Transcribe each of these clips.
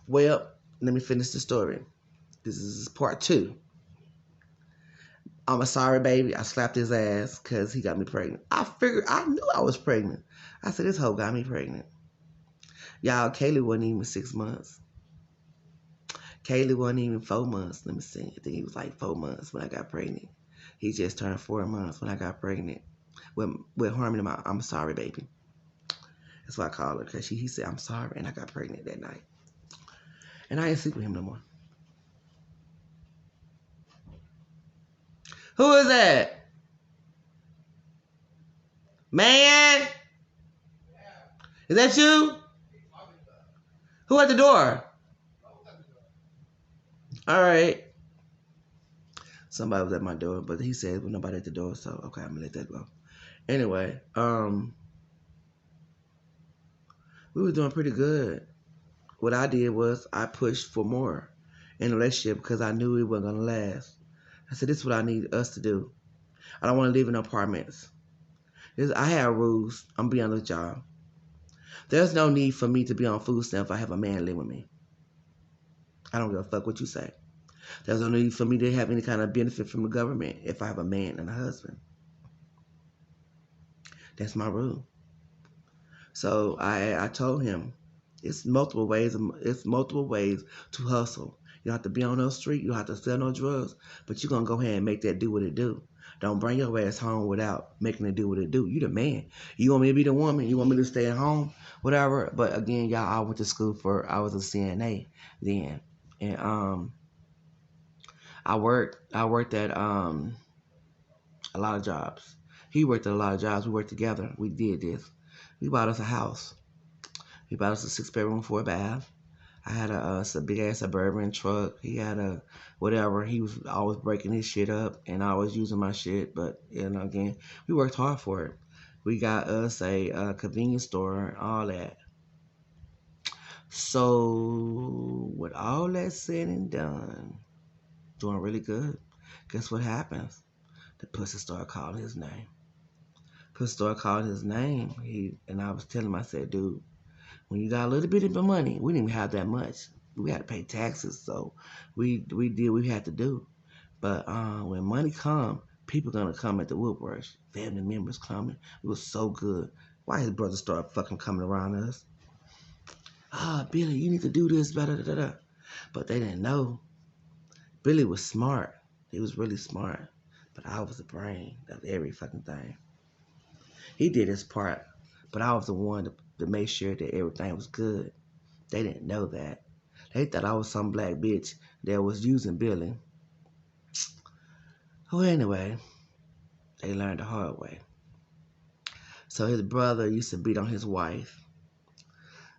Well, let me finish the story. This is part 2. I'm a sorry baby. I slapped his ass because he got me pregnant. I knew I was pregnant. I said, this hoe got me pregnant. Y'all, Kaylee wasn't even 6 months. Kaylee wasn't even 4 months. Let me see. I think he was like 4 months when I got pregnant. He just turned 4 months when I got pregnant with Harmony. I'm sorry baby. That's what I call her because he said, I'm sorry. And I got pregnant that night. And I ain't sleep with him no more. Who is that? Man? Is that you? Who at the door? All right. Somebody was at my door, but he said well, nobody at the door, so okay, I'm gonna let that go. Anyway, we were doing pretty good. What I did was I pushed for more in a relationship because I knew it wasn't gonna last. I said, this is what I need us to do. I don't want to live in apartments. I have rules. I'm being honest with y'all. There's no need for me to be on food stamps if I have a man live with me. I don't give a fuck what you say. There's no need for me to have any kind of benefit from the government if I have a man and a husband. That's my rule. So I told him it's multiple ways. It's multiple ways to hustle. You don't have to be on no street. You don't have to sell no drugs. But you're gonna go ahead and make that do what it do. Don't bring your ass home without making it do what it do. You the man. You want me to be the woman. You want me to stay at home, whatever. But again, y'all, I went to school I was a CNA then, and I worked at a lot of jobs. He worked at a lot of jobs. We worked together. We did this. We bought us a house. He bought us a 6-bedroom, 4-bath. I had a big ass Suburban truck. He had a whatever. He was always breaking his shit up and always using my shit. But again, we worked hard for it. We got us a convenience store and all that. So with all that said and done, doing really good. Guess what happens? The pussy started calling his name. Pussy started calling his name. And I was telling him, I said, dude, when you got a little bit of money, we didn't even have that much. We had to pay taxes, so we did what we had to do. But when money come, people gonna come at the woodworks. Family members coming. It was so good. Why his brother started fucking coming around us? Billy, you need to do this, blah, blah, blah, blah. But they didn't know. Billy was smart. He was really smart. But I was the brain of every fucking thing. He did his part, but I was the one to make sure that everything was good. They didn't know that. They thought I was some black bitch that was using Billy. Well, anyway, they learned the hard way. So his brother used to beat on his wife.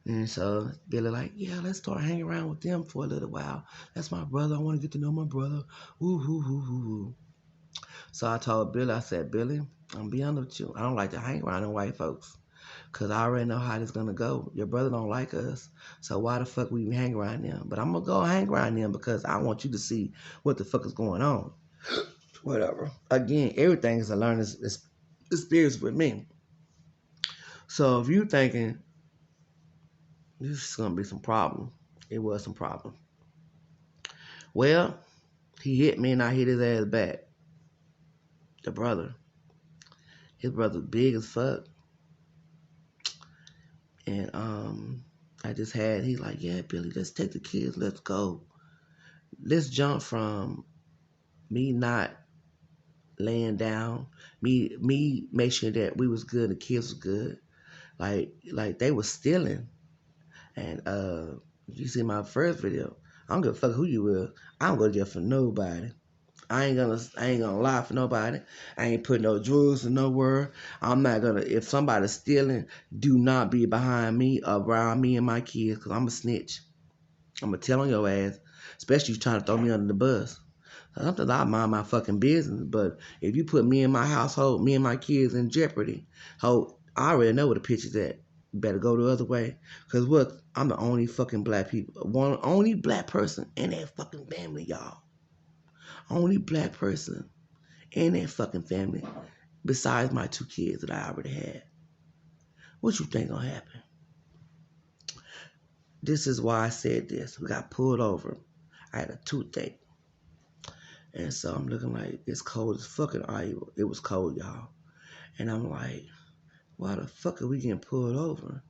And so Billy like, yeah, let's start hanging around with them for a little while. That's my brother. I want to get to know my brother. Woo, woo, woo, woo, woo. So I told Billy, I said, Billy, I'm being honest with you. I don't like to hang around them white folks. Because I already know how this going to go. Your brother don't like us. So why the fuck we hang around them? But I'm going to go hang around them because I want you to see what the fuck is going on. Whatever. Again, everything is a learning experience with me. So if you thinking this is going to be some problem, it was some problem. Well, he hit me and I hit his ass back. The brother. His brother big as fuck. And I just had, he's like, yeah, Billy, let's take the kids, let's go. Let's jump from me not laying down, me make sure that we was good, the kids was good. Like they was stealing. And you see my first video, I don't give a fuck who you will. I don't go to jail for nobody. I ain't gonna lie for nobody. I ain't putting no drugs in nowhere. I'm not gonna, if somebody's stealing, do not be behind me, around me and my kids, because I'm a snitch. I'm gonna tell on your ass, especially if you trying to throw me under the bus. Sometimes I mind my fucking business, but if you put me and my household, me and my kids in jeopardy, I already know where the picture's at. You better go the other way. Because what? I'm the only fucking black only black person in that fucking family, y'all. Only black person in that fucking family besides my 2 kids that I already had. What you think gonna happen? This is why I said this. We got pulled over. I had a toothache. And so I'm looking like it's cold as fucking Iowa. It was cold, y'all. And I'm like, why the fuck are we getting pulled over?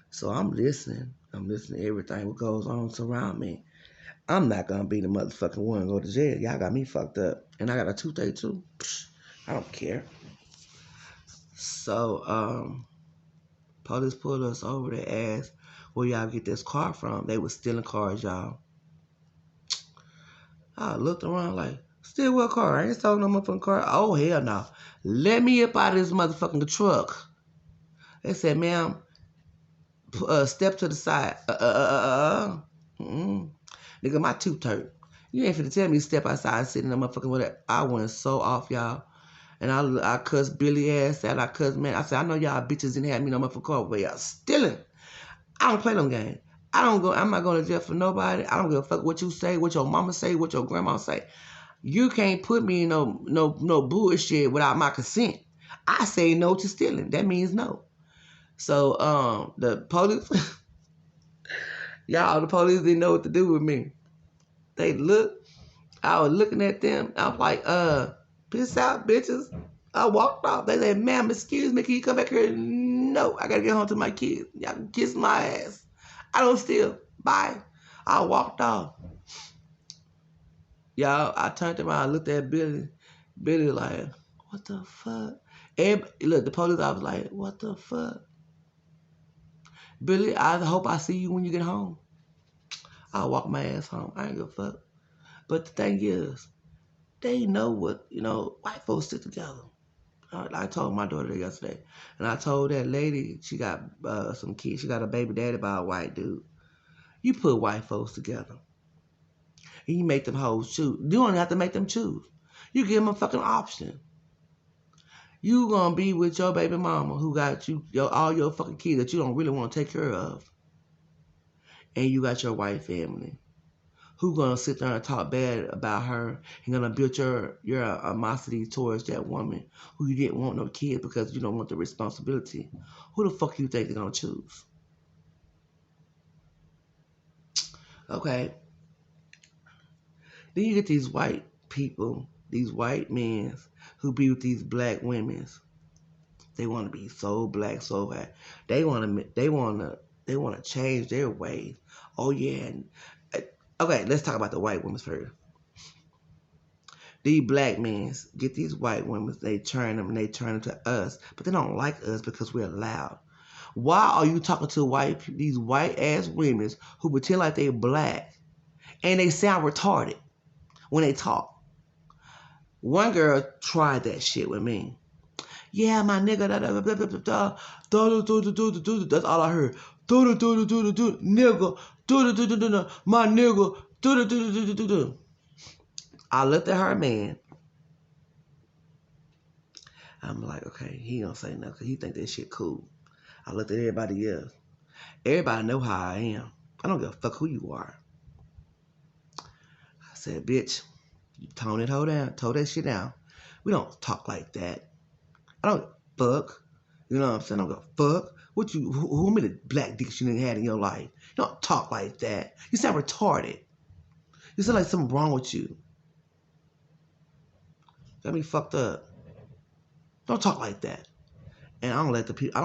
So I'm listening. I'm listening to everything what goes on surround me. I'm not gonna be the motherfucking one to go to jail. Y'all got me fucked up. And I got a toothache too. I don't care. So, police pulled us over. They asked where y'all get this car from. They was stealing cars, y'all. I looked around like, steal what car? I ain't stole no motherfucking car. Oh, hell no. Let me up out of this motherfucking truck. They said, ma'am, step to the side. Nigga, my tooth hurt. You ain't finna tell me to step outside and sit in the motherfucking whatever. I went so off, y'all. And I cussed Billy ass out. I cussed, man. I said, I know y'all bitches didn't have me no motherfucking car, but y'all stealing. I don't play them games. I'm not going to jail for nobody. I don't give a fuck what you say, what your mama say, what your grandma say. You can't put me in no bullshit without my consent. I say no to stealing. That means no. So the police, y'all, the police didn't know what to do with me. They looked. I was looking at them. I was like, peace out, bitches. I walked off. They said, ma'am, excuse me, can you come back here? No, I gotta get home to my kids. Y'all can kiss my ass. I don't steal. Bye. I walked off. Y'all, I turned around, I looked at Billy. Billy like, what the fuck? Look, the police, I was like, what the fuck? Billy, I hope I see you when you get home. I'll walk my ass home. I ain't give a fuck. But the thing is, they know what, white folks stick together. I told my daughter that yesterday. And I told that lady, she got some kids. She got a baby daddy by a white dude. You put white folks together. And you make them hoes choose. You don't have to make them choose. You give them a fucking option. You gonna be with your baby mama who got you all your fucking kids that you don't really want to take care of. And you got your white family who gonna sit there and talk bad about her and gonna build your animosity towards that woman who you didn't want no kids because you don't want the responsibility. Who the fuck you think they're gonna choose? Okay. Then you get these white people, these white men who be with these black women. They want to be so black, so bad. They want to change their ways. Oh yeah. Okay, let's talk about the white women first. These black men get these white women, they turn them to us, but they don't like us because we're loud. Why are you talking to these white ass women who pretend like they're black and they sound retarded when they talk? One girl tried that shit with me. Yeah, my nigga, that's all I heard. Nigga, my nigga, I looked at her, man. I'm like, okay, he don't say nothing because he think that shit cool. I looked at everybody else. Everybody know how I am. I don't give a fuck who you are. I said, bitch, you tone that shit down. We don't talk like that. I don't fuck. You know what I'm saying? I don't give a fuck. Who many black dicks you done had in your life? You don't talk like that. You sound retarded. You sound like something wrong with you. Got me fucked up. Don't talk like that. And I don't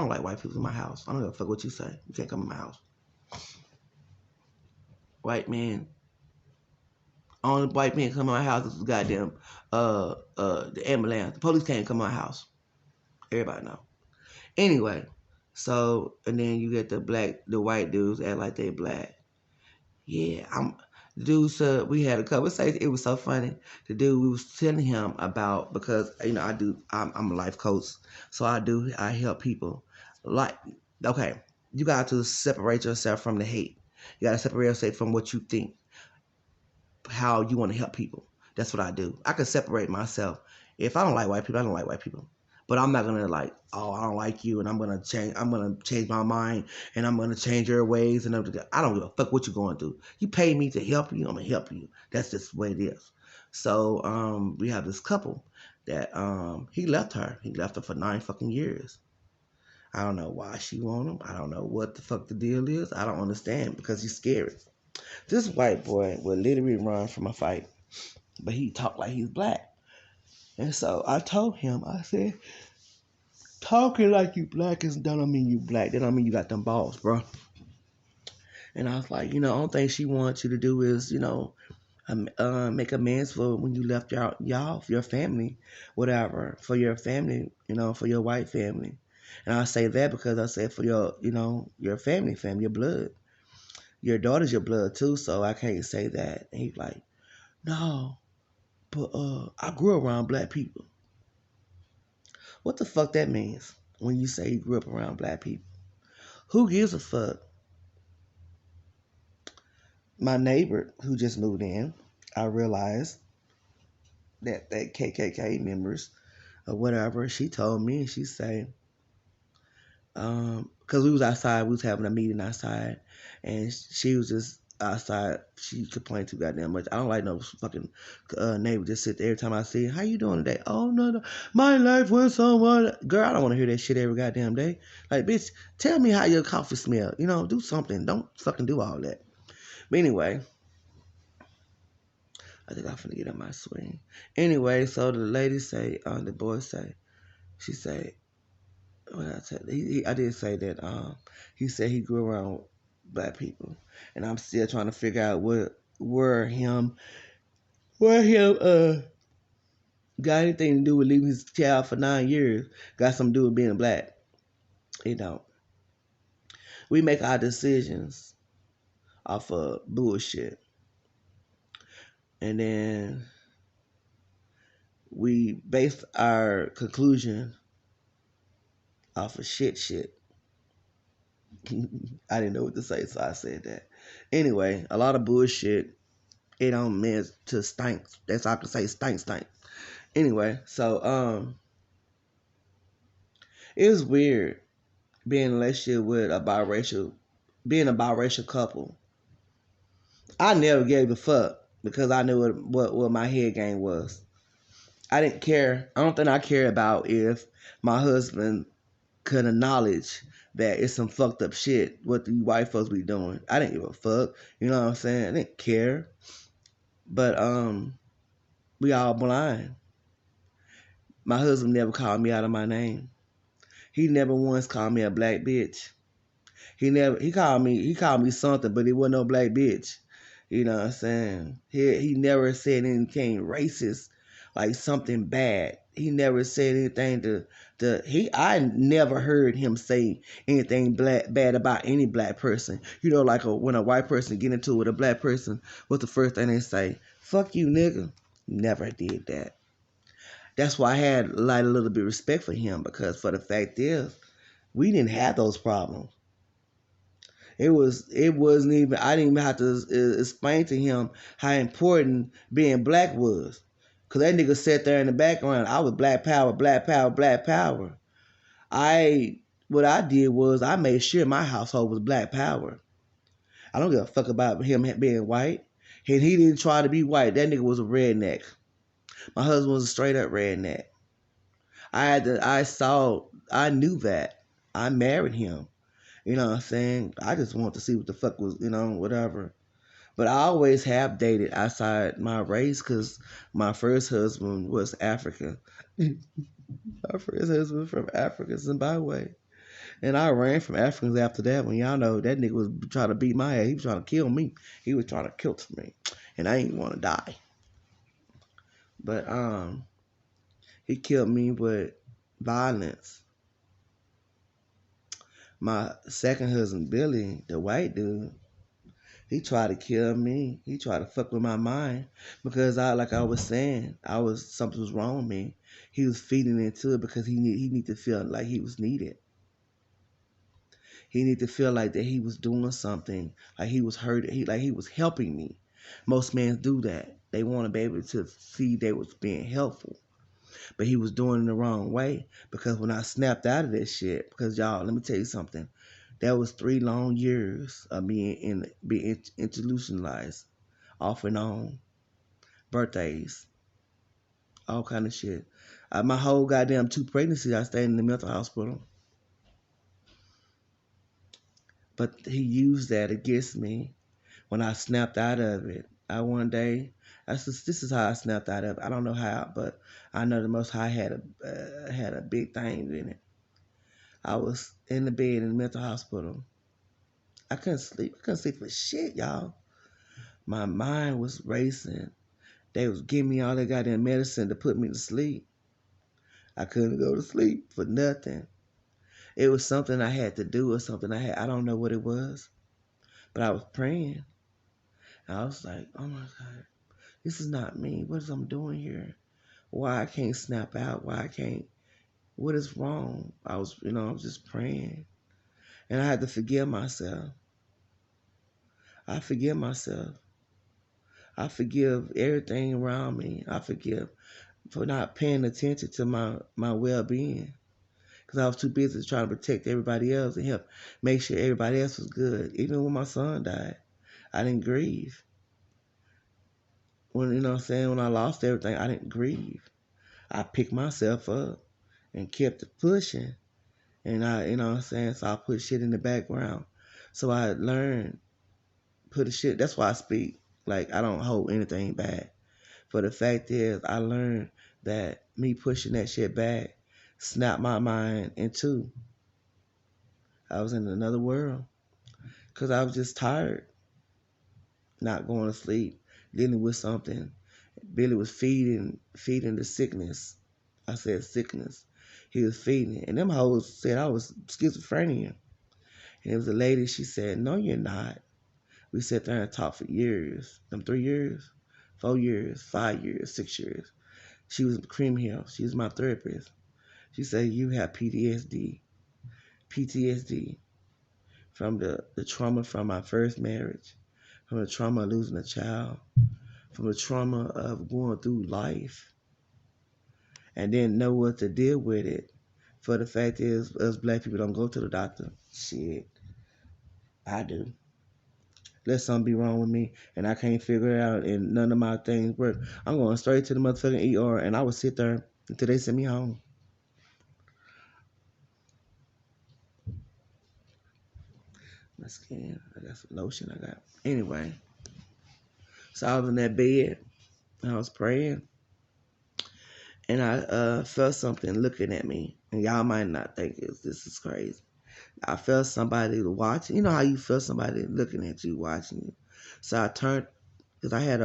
like white people in my house. I don't give a fuck what you say. You can't come in my house. White man. Only white men come in my house is goddamn the ambulance. The police can't come in my house. Everybody know. Anyway, so and then you get the white dudes act like they black. Yeah, we had a conversation. It was so funny. The dude, we was telling him about, because I'm a life coach, so I help people. Like, okay, you got to separate yourself from the hate. You got to separate yourself from what you think, how you want to help people. That's what I do. I can separate myself. If I don't like white people, I don't like white people. But I'm not gonna I don't like you, and I'm gonna change my mind, and I'm gonna change your ways, and I don't give a fuck what you're going through. You pay me to help you, I'm gonna help you. That's just the way it is. So we have this couple that he left her for 9 fucking years. I don't know why she want him. I don't know what the fuck the deal is. I don't understand because he's scary. This white boy would literally run from a fight, but he talked like he's black. And so I told him, I said, talking like you black is don't mean you black. That don't mean you got them balls, bro. And I was like, the only thing she wants you to do is, make amends for when you left your family, whatever, for your family, for your white family. And I say that because I said for your family, your blood. Your daughter's your blood too, so I can't say that. And he's like, no, but I grew around black people. What the fuck that means when you say you grew up around black people? Who gives a fuck? My neighbor who just moved in, I realized that KKK members or whatever, she told me, she said, because we was outside, we was having a meeting outside, and she was just outside. She complained too goddamn much. I don't like no fucking neighbor just sit there every time I see her. How you doing today? Oh no, my life went somewhere. Girl, I don't want to hear that shit every goddamn day. Like, bitch, tell me how your coffee smell. Do something. Don't fucking do all that. But anyway, I think I'm finna get on my swing. Anyway, so the lady say, the boy say, she say, what I said, I did say that he said he grew around black people, and I'm still trying to figure out where him got anything to do with leaving his child for 9 years. Got something to do with being black. It don't. We make our decisions off of bullshit, and then we base our conclusion off of shit. I didn't know what to say, so I said that. Anyway, a lot of bullshit. It don't mean to stink. That's all I can say. Stink. Anyway, so it was weird being in a relationship with being a biracial couple. I never gave a fuck because I knew what my head game was. I didn't care. I don't think I cared about if my husband could acknowledge that it's some fucked up shit what the white folks be doing. I didn't give a fuck. You know what I'm saying? I didn't care. But we all blind. My husband never called me out of my name. He never once called me a black bitch. He called me something, but it wasn't no black bitch. You know what I'm saying? He never said anything racist, like something bad. He never said anything I never heard him say anything bad about any black person. Like when a white person get into it with a black person, what's the first thing they say? Fuck you, nigga. Never did that. That's why I had like a little bit of respect for him, because for the fact is, we didn't have those problems. It wasn't even, I didn't even have to explain to him how important being black was. Cause that nigga sat there in the background. I was black power, black power, black power. What I did was I made sure my household was black power. I don't give a fuck about him being white. And he didn't try to be white. That nigga was a redneck. My husband was a straight up redneck. I knew that. I married him. You know what I'm saying? I just want to see what the fuck was, whatever. But I always have dated outside my race because my first husband was African. My first husband was from Africa, Zimbabwe. And I ran from Africans after that when y'all know that nigga was trying to beat my ass. He was trying to kill me. He was trying to kill me. And I didn't want to die. But he killed me with violence. My second husband, Billy, the white dude, he tried to kill me. He tried to fuck with my mind because like I was saying, something was wrong with me. He was feeding into it because he need to feel like he was needed. He need to feel like that he was doing something, like he was hurt, like he was helping me. Most men do that. They want to be able to see they was being helpful. But he was doing it the wrong way, because when I snapped out of this shit, because y'all, let me tell you something. That was 3 long years of being institutionalized, off and on, birthdays, all kind of shit. My whole goddamn 2 pregnancies, I stayed in the mental hospital. But he used that against me when I snapped out of it. One day, this is how I snapped out of it. I don't know how, but I know the Most High had a big thing in it. I was in the bed in the mental hospital. I couldn't sleep. I couldn't sleep for shit, y'all. My mind was racing. They was giving me all that goddamn medicine to put me to sleep. I couldn't go to sleep for nothing. It was something I had to do or something I don't know what it was. But I was praying. And I was like, oh my God, this is not me. What is I'm doing here? Why I can't snap out? Why I can't? What is wrong? I was just praying. And I had to forgive myself. I forgive myself. I forgive everything around me. I forgive for not paying attention to my well-being. Because I was too busy trying to protect everybody else and help make sure everybody else was good. Even when my son died, I didn't grieve. When, when I lost everything, I didn't grieve. I picked myself up and kept it pushing. And so I put shit in the background. So I learned, put the shit, that's why I speak. Like, I don't hold anything back. But the fact is, I learned that me pushing that shit back snapped my mind in two. I was in another world. Because I was just tired. Not going to sleep. Dealing with something. Billy was feeding the sickness. I said sickness. He was feeding it. And them hoes said I was schizophrenia. And it was a lady, she said, no, you're not. We sat there and talked for years. 3 years, 4 years, 5 years, 6 years. She was Cream Hill. She was my therapist. She said, you have PTSD from the trauma from my first marriage, from the trauma of losing a child, from the trauma of going through life and didn't know what to deal with it. For the fact is, us black people don't go to the doctor. Shit, I do. Let something be wrong with me and I can't figure it out and none of my things work. I'm going straight to the motherfucking ER and I would sit there until they send me home. My skin, I got some lotion I got. Anyway, so I was in that bed and I was praying and I felt something looking at me. And y'all might not think this is crazy. I felt somebody watching. You know how you feel somebody looking at you, watching you. So I turned, because I had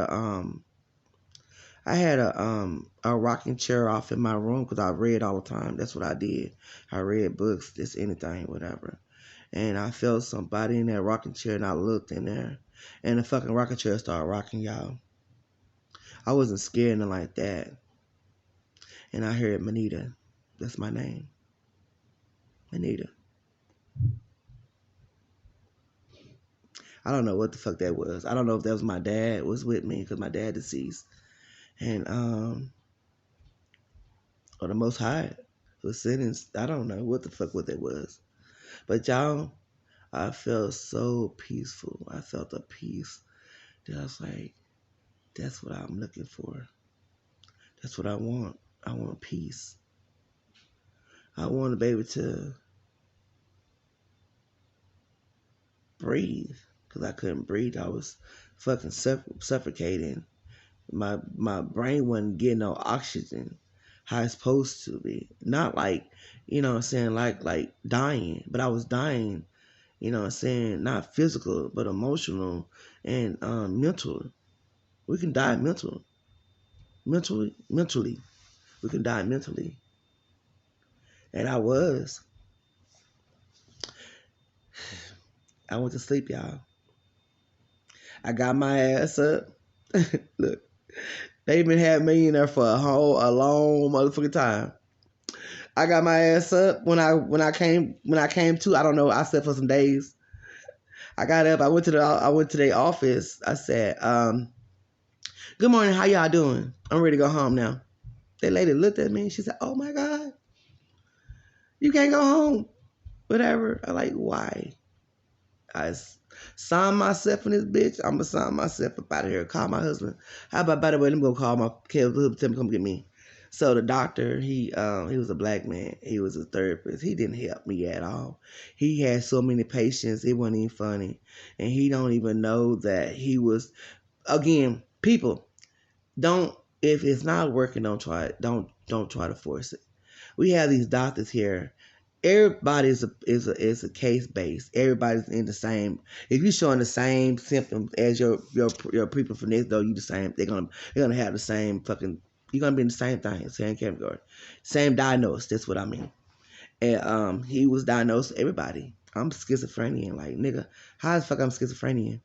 a rocking chair off in my room because I read all the time. That's what I did. I read books, just anything, whatever. And I felt somebody in that rocking chair and I looked in there. And the fucking rocking chair started rocking, y'all. I wasn't scared nothing like that. And I heard Manita. That's my name. Manita. I don't know what the fuck that was. I don't know if that was my dad was with me because my dad deceased. And or the Most High was sentenced. I don't know what the fuck what that was. But y'all, I felt so peaceful. I felt a peace that I was like, that's what I'm looking for. That's what I want. I want peace. I want to be able to breathe because I couldn't breathe. I was fucking suffocating. My brain wasn't getting no oxygen how it's supposed to be. Not like, like dying, but I was dying, not physical, but emotional and mental. We can die mentally. We can die mentally. And I went to sleep, y'all. I got my ass up. Look, they been having me in there for a long motherfucking time. I got my ass up when I came to. I don't know. I slept for some days. I got up. I went to their office. I said, "Good morning. How y'all doing? I'm ready to go home now." That lady looked at me. She said, "Oh my God, you can't go home." Whatever. I like, why? I signed myself in this bitch. I'm gonna sign myself up out of here. Call my husband. How about, by the way, let me go call my kid. Tell him to come get me. So the doctor, he was a black man. He was a therapist. He didn't help me at all. He had so many patients, it wasn't even funny. And he don't even know that he was, again, people, don't, if it's not working, don't try it. Don't try to force it. We have these doctors here. Everybody is a case based. Everybody's in the same. If you're showing the same symptoms as your people from next door, you the same. They're gonna have the same fucking. You're gonna be in the same thing, same category, same diagnosis. That's what I mean. And he was diagnosed. Everybody. I'm schizophrenic. Like nigga, how the fuck I'm schizophrenic?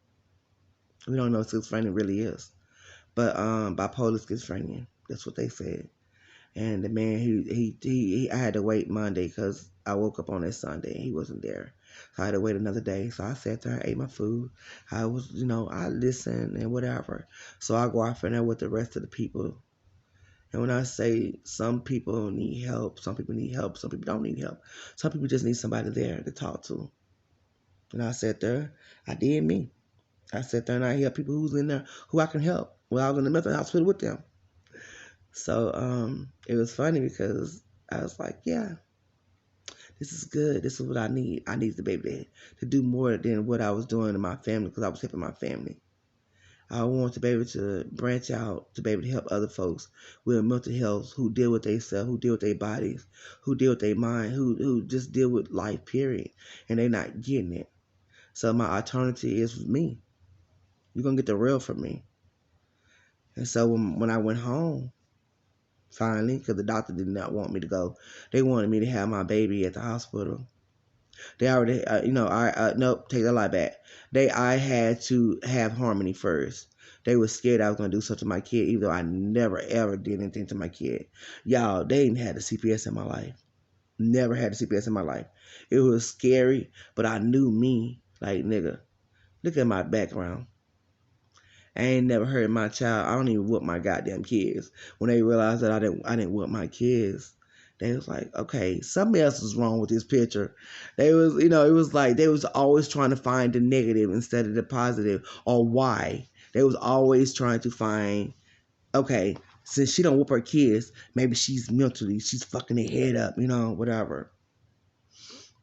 We don't know what schizophrenia really is, but bipolar schizophrenia. That's what they said. And the man, I had to wait Monday because I woke up on that Sunday and he wasn't there. So I had to wait another day. So I sat there, I ate my food. I was, I listened and whatever. So I go off in there with the rest of the people. And when I say some people need help, some people need help, some people don't need help. Some people just need somebody there to talk to. And I sat there, I did me. I sat there and I helped people who's in there who I can help. Well, I was in the mental hospital with them. So it was funny because I was like, yeah, this is good. This is what I need. I need to be able to do more than what I was doing in my family because I was helping my family. I want to be able to branch out to be able to help other folks with mental health who deal with themselves, who deal with their bodies, who deal with their mind, who just deal with life, period. And they're not getting it. So my alternative is me. You're going to get the real from me. And so when I went home, finally, because the doctor did not want me to go. They wanted me to have my baby at the hospital. They already, nope, take that lie back. I had to have Harmony first. They were scared I was going to do something to my kid, even though I never, ever did anything to my kid. Y'all, they ain't had a CPS in my life. Never had a CPS in my life. It was scary, but I knew me. Like, nigga, look at my background. I ain't never heard my child. I don't even whoop my goddamn kids. When they realized that I didn't whoop my kids, they was like, okay, something else was wrong with this picture. They was, it was like they was always trying to find the negative instead of the positive, or why. They was always trying to find, okay, since she don't whoop her kids, maybe she's fucking her head up, whatever.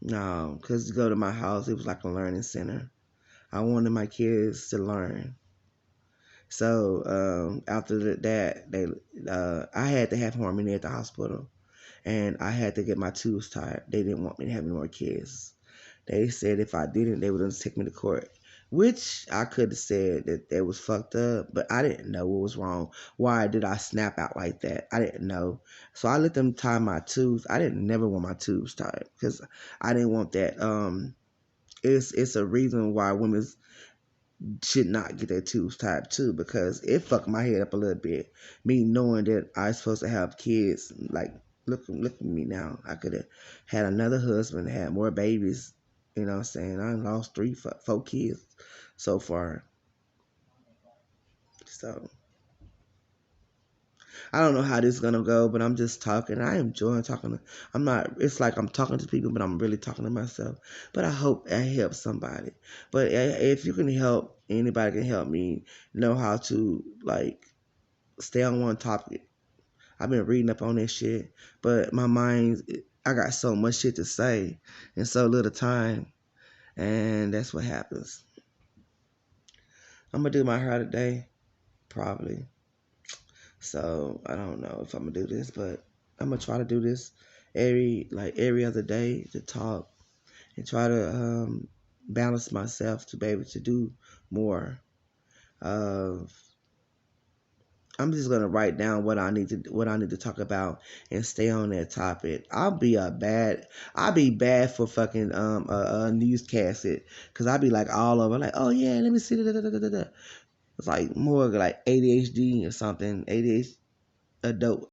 No, because to go to my house, it was like a learning center. I wanted my kids to learn. So after that, I had to have Harmony at the hospital, and I had to get my tubes tied. They didn't want me to have any more kids. They said if I didn't, they were going to take me to court, which I could have said that was fucked up, but I didn't know what was wrong. Why did I snap out like that? I didn't know. So I let them tie my tubes. I didn't never want my tubes tied because I didn't want that. It's a reason why women's should not get their tubes tied too, because it fucked my head up a little bit. Me knowing that I was supposed to have kids, like look at me now. I could have had another husband, had more babies. You know what I'm saying? I lost 4 kids so far. So I don't know how this is gonna go, but I'm just talking. I enjoy talking. I'm not. It's like I'm talking to people, but I'm really talking to myself. But I hope I help somebody. But if you can help, anybody can help me know how to stay on one topic. I've been reading up on this shit, but my mind, I got so much shit to say in so little time, and that's what happens. I'm gonna do my hair today, probably. So I don't know if I'm gonna do this, but I'm gonna try to do this every other day to talk and try to balance myself to be able to do more. I'm just gonna write down what I need to talk about and stay on that topic. I'll be bad for fucking a newscast it, because I'll be like all over like, oh yeah, let me see. It's like more like ADHD or something. ADHD adult